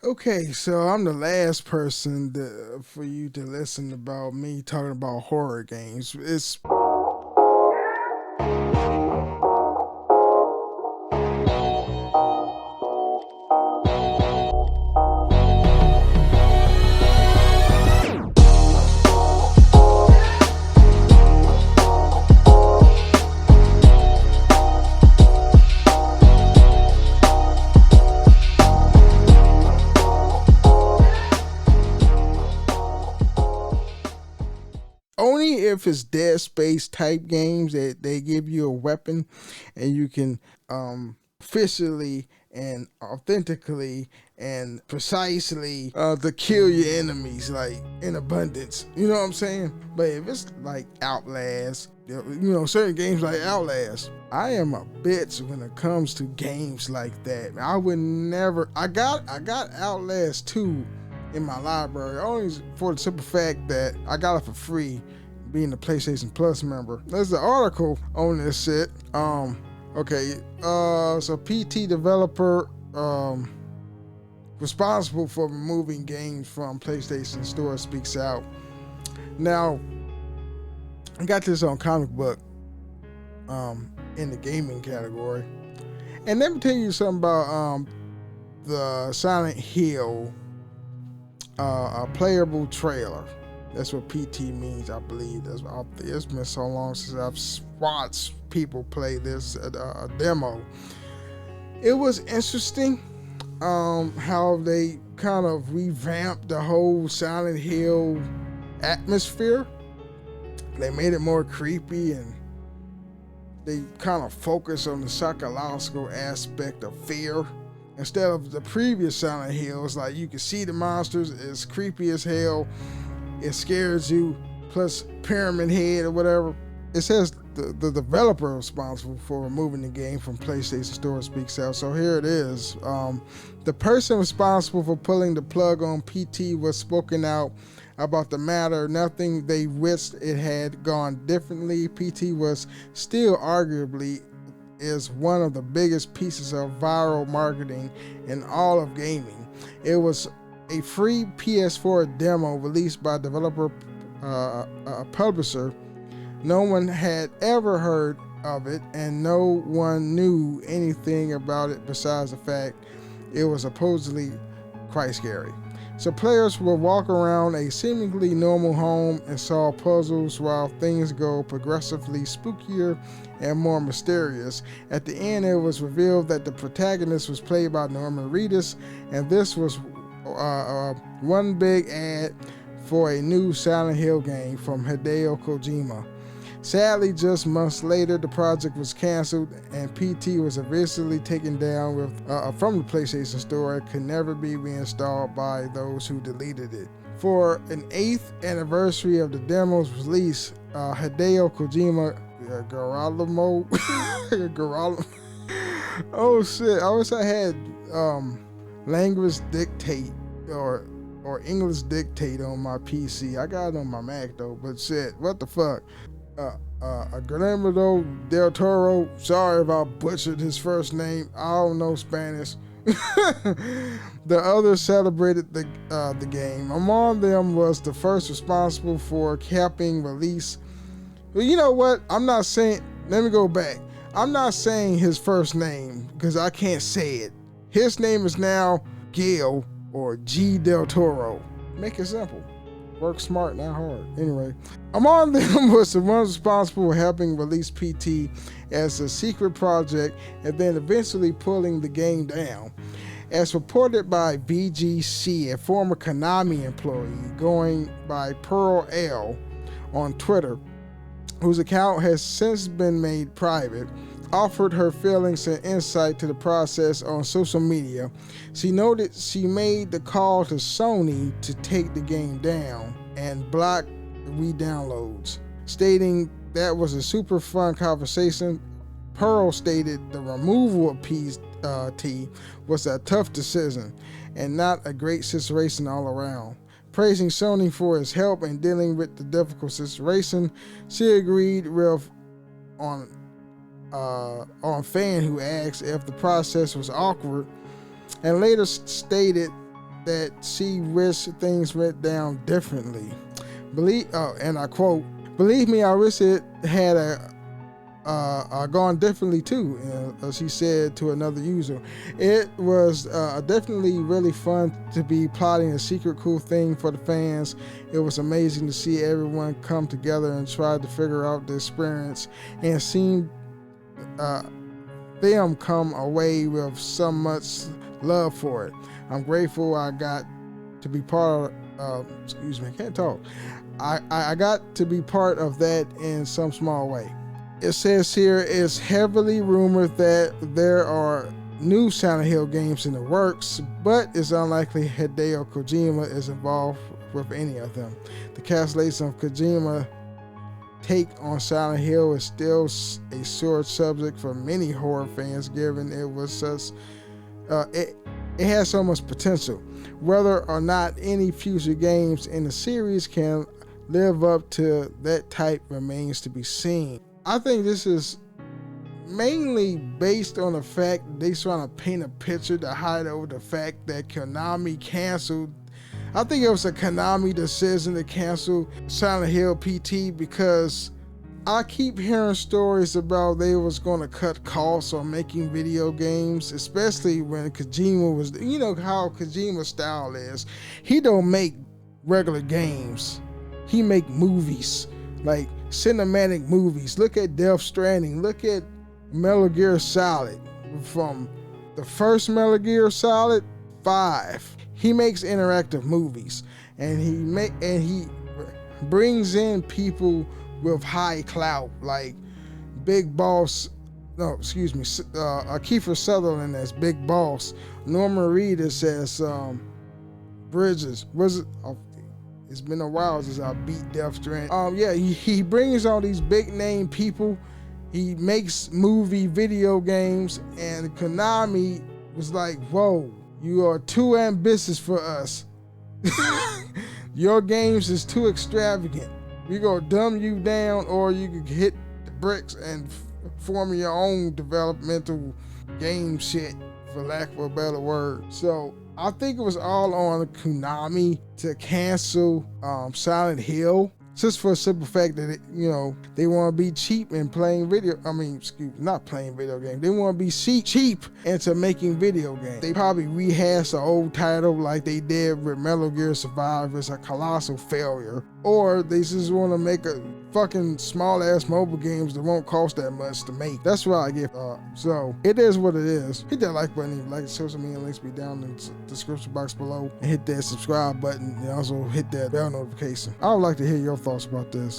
Okay, so I'm the last person for you to listen about me talking about horror games. It's only if it's Dead Space type games that they give you a weapon and you can officially and authentically and precisely to kill your enemies like in abundance. You know what I'm saying? But if it's like Outlast, certain games like Outlast, I am a bitch when it comes to games like that. I would never. I got Outlast 2 in my library only for the simple fact that I got it for free being a PlayStation Plus member. There's an article on this shit. Okay, so PT developer responsible for removing games from PlayStation Store speaks out. Now, I got this on comic book in the gaming category. And let me tell you something about the Silent Hill a playable trailer. That's what PT means, I believe. It's been so long since I've watched people play this demo. It was interesting how they kind of revamped the whole Silent Hill atmosphere. They made it more creepy and they kind of focus on the psychological aspect of fear. Instead of the previous Silent Hills, like you can see the monsters, it's creepy as hell, it scares you, plus Pyramid Head or whatever. It says the developer responsible for removing the game from PlayStation Store speaks out. So here it is. The person responsible for pulling the plug on PT was spoken out about the matter. Nothing they wished it had gone differently. PT was still arguably is one of the biggest pieces of viral marketing in all of gaming. It was a free PS4 demo released by developer a publisher. No one had ever heard of it, and no one knew anything about it besides the fact it was supposedly quite scary. So players will walk around a seemingly normal home and solve puzzles while things go progressively spookier and more mysterious. At the end, it was revealed that the protagonist was played by Norman Reedus, and this was one big ad for a new Silent Hill game from Hideo Kojima. Sadly, just months later, the project was canceled and PT was eventually taken down from the PlayStation Store and could never be reinstalled by those who deleted it. For an 8th anniversary of the demo's release, Hideo Kojima, Geralamo, oh shit, I wish I had language dictate or English dictate on my PC. I got it on my Mac though, but shit, what the fuck? Guillermo del Toro. Sorry if I butchered his first name. I don't know Spanish. The others celebrated the game. Among them was the first responsible for capping release. Well, you know what? I'm not saying. Let me go back. I'm not saying his first name because I can't say it. His name is now Gil or G del Toro. Make it simple. Work smart, not hard. Anyway, among them was the one responsible for helping release PT as a secret project and then eventually pulling the game down. As reported by VGC, a former Konami employee going by Pearl L on Twitter, whose account has since been made private, offered her feelings and insight to the process on social media. She noted she made the call to Sony to take the game down and block re-downloads, stating that was a super fun conversation. Pearl stated the removal of PT was a tough decision and not a great situation all around. Praising Sony for its help in dealing with the difficult situation, she agreed with on fan who asked if the process was awkward, and later stated that she wished things went down differently. And I quote, "Believe me, I wish it had gone differently too," she said to another user. "It was definitely really fun to be plotting a secret cool thing for the fans. It was amazing to see everyone come together and try to figure out the experience, and seeing them come away with so much love for it. I'm grateful I got to be part of, I can't talk. I got to be part of that in some small way." It says here, it's heavily rumored that there are new Silent Hill games in the works, but it's unlikely Hideo Kojima is involved with any of them. The cancellation of Kojima take on Silent Hill is still a sore subject for many horror fans, given it was such it has so much potential. Whether or not any future games in the series can live up to that type remains to be seen. I think this is mainly based on the fact they're trying to paint a picture to hide over the fact that Konami canceled. I think it was a Konami decision to cancel Silent Hill PT, because I keep hearing stories about they was going to cut costs on making video games, especially when Kojima was, you know how Kojima's style is. He don't make regular games. He make movies, like cinematic movies. Look at Death Stranding. Look at Metal Gear Solid. From the first Metal Gear Solid 5, he makes interactive movies, and he brings in people with high clout, like Big Boss. No, excuse me. Kiefer Sutherland as Big Boss. Norman Reedus as Bridges. It's been a while since I beat Death Stranding. He brings all these big name people. He makes movie video games, and Konami was like, "Whoa, you are too ambitious for us. Your games is too extravagant. We gonna dumb you down, or you could hit the bricks and form your own developmental game shit, for lack of a better word." So I think it was all on Konami to cancel Silent Hill, just for a simple fact that they want to be cheap in playing not playing video games. They want to be cheap into making video games. They probably rehashed the old title like they did with Metal Gear Survive. It's a colossal failure. Or they just want to make a fucking small ass mobile games that won't cost that much to make. That's what I get. So it is what it is. Hit that like button if you like. Social media links be down in the description box below, and hit that subscribe button, and also hit that bell notification. I would like to hear your thoughts about this.